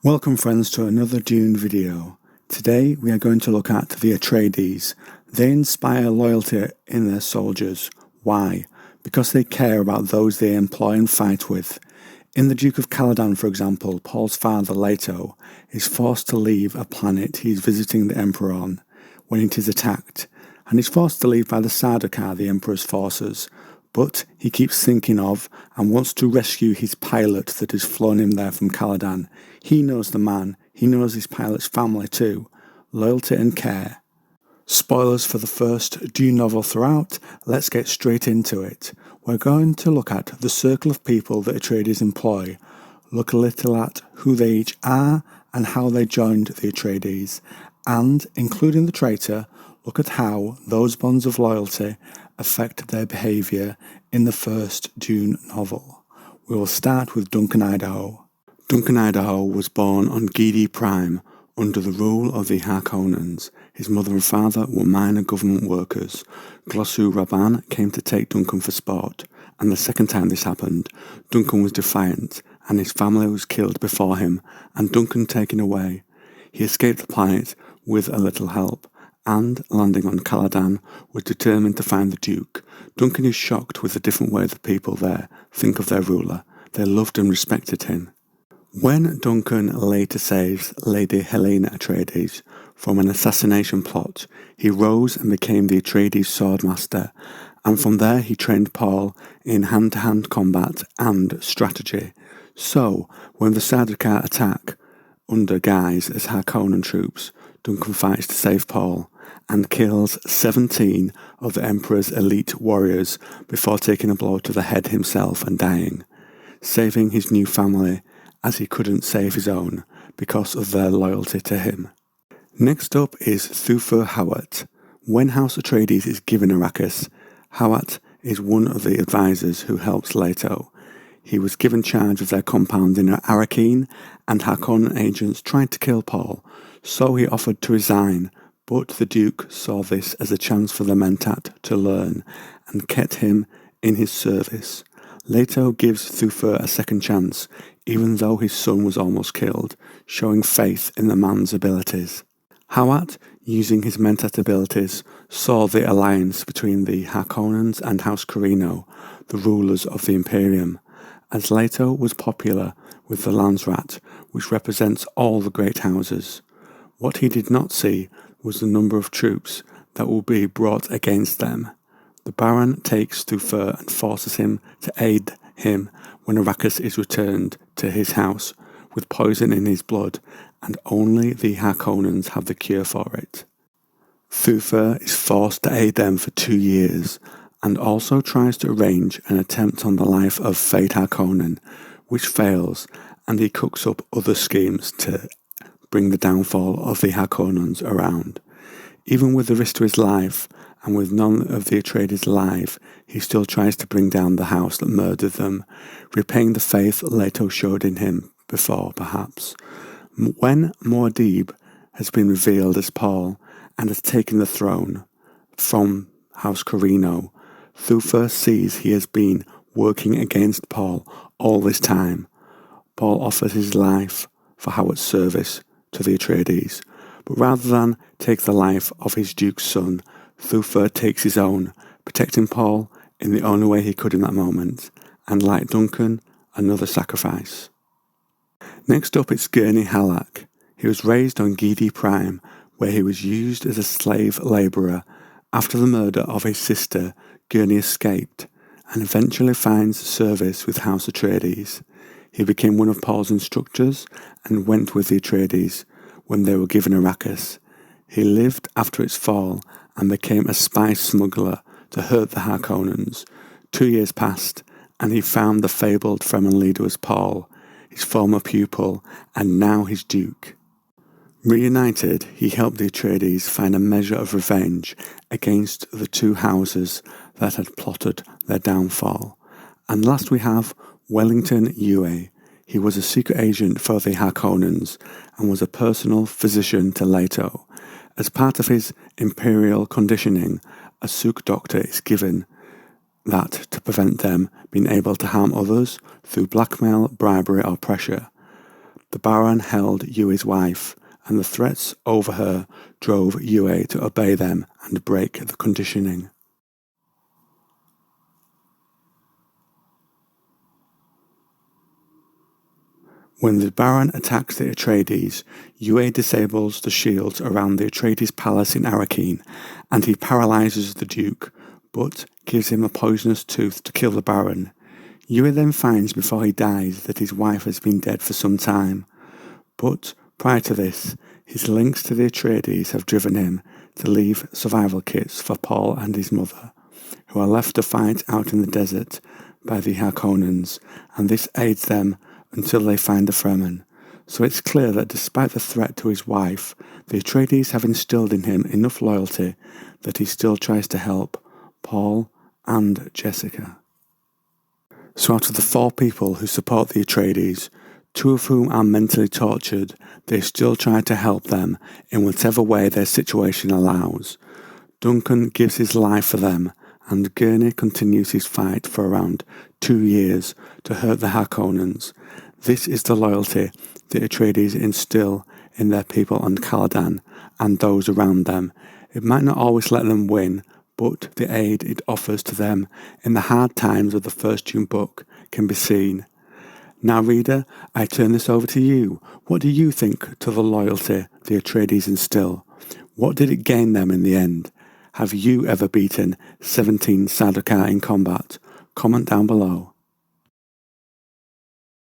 Welcome friends to another Dune video. Today we are going to look at the Atreides. They inspire loyalty in their soldiers. Why? Because they care about those they employ and fight with. In the Duke of Caladan, for example, Paul's father Leto is forced to leave a planet he is visiting the Emperor on when it is attacked, and is forced to leave by the Sardaukar, the Emperor's forces. But he keeps thinking of and wants to rescue his pilot that has flown him there from Caladan. He knows the man, he knows his pilot's family too. Loyalty and care. Spoilers for the first Dune novel throughout, let's get straight into it. We're going to look at the circle of people that Atreides employ, look a little at who they each are and how they joined the Atreides, and, including the traitor, look at how those bonds of loyalty affect their behaviour in the first Dune novel. We will start with Duncan, Idaho. Duncan, Idaho was born on Giedi Prime under the rule of the Harkonnens. His mother and father were minor government workers. Glossu Rabban came to take Duncan for sport, and the second time this happened, Duncan was defiant, and his family was killed before him, and Duncan taken away. He escaped the planet with a little help, and, landing on Caladan, was determined to find the Duke. Duncan is shocked with the different way the people there think of their ruler. They loved and respected him. When Duncan later saves Lady Helena Atreides from an assassination plot, he rose and became the Atreides swordmaster, and from there he trained Paul in hand-to-hand combat and strategy. So, when the Sardaukar attack, under guise as Harkonnen troops, Duncan fights to save Paul, and kills 17 of the Emperor's elite warriors before taking a blow to the head himself and dying, saving his new family as he couldn't save his own because of their loyalty to him. Next up is Thufir Hawat. When House Atreides is given Arrakis, Hawat is one of the advisors who helps Leto. He was given charge of their compound in Arrakeen, and Harkonnen agents tried to kill Paul, so he offered to resign, but the Duke saw this as a chance for the Mentat to learn, and kept him in his service. Leto gives Thufir a second chance, even though his son was almost killed, showing faith in the man's abilities. Hawat, using his Mentat abilities, saw the alliance between the Harkonnens and House Corrino, the rulers of the Imperium, as Leto was popular with the Landsrat, which represents all the great houses. What he did not see was the number of troops that will be brought against them. The Baron takes Thufir and forces him to aid him when Arrakis is returned to his house with poison in his blood, and only the Harkonnens have the cure for it. Thufir is forced to aid them for 2 years, and also tries to arrange an attempt on the life of Fate Harkonnen, which fails, and he cooks up other schemes to bring the downfall of the Harkonnens around. Even with the risk to his life, and with none of the Atreides alive, he still tries to bring down the house that murdered them, repaying the faith Leto showed in him before, perhaps. When Muad'Dib has been revealed as Paul and has taken the throne from House Corrino, Thufir sees he has been working against Paul all this time. Paul offers his life for Hawat's service to the Atreides, but rather than take the life of his Duke's son, Thufir takes his own, protecting Paul in the only way he could in that moment, and like Duncan, another sacrifice. Next up is Gurney Halleck. He was raised on Giedi Prime, where he was used as a slave labourer. After the murder of his sister, Gurney escaped, and eventually finds service with House Atreides. He became one of Paul's instructors, and went with the Atreides when they were given Arrakis. He lived after its fall, and became a spice smuggler to hurt the Harkonnens. 2 years passed, and he found the fabled Fremen leader as Paul, his former pupil, and now his Duke. Reunited, he helped the Atreides find a measure of revenge against the two houses that had plotted their downfall. And last we have Wellington Yue. He was a secret agent for the Harkonnens, and was a personal physician to Leto. As part of his imperial conditioning, a Suk doctor is given that to prevent them being able to harm others through blackmail, bribery or pressure. The Baron held Yue's wife, and the threats over her drove Yue to obey them and break the conditioning. When the Baron attacks the Atreides, Yue disables the shields around the Atreides palace in Arrakeen, and he paralyzes the Duke, but gives him a poisonous tooth to kill the Baron. Yue then finds before he dies that his wife has been dead for some time, but prior to this, his links to the Atreides have driven him to leave survival kits for Paul and his mother, who are left to fight out in the desert by the Harkonnens, and this aids them until they find the Fremen. So it's clear that despite the threat to his wife, the Atreides have instilled in him enough loyalty that he still tries to help Paul and Jessica. So out of the 4 people who support the Atreides, 2 of whom are mentally tortured, they still try to help them in whatever way their situation allows. Duncan gives his life for them, and Gurney continues his fight for around 2 years to hurt the Harkonnens. This is the loyalty the Atreides instill in their people on Caladan and those around them. It might not always let them win, but the aid it offers to them in the hard times of the first Dune book can be seen. Now, reader, I turn this over to you. What do you think to the loyalty the Atreides instill? What did it gain them in the end? Have you ever beaten 17 Sardaukar in combat? Comment down below.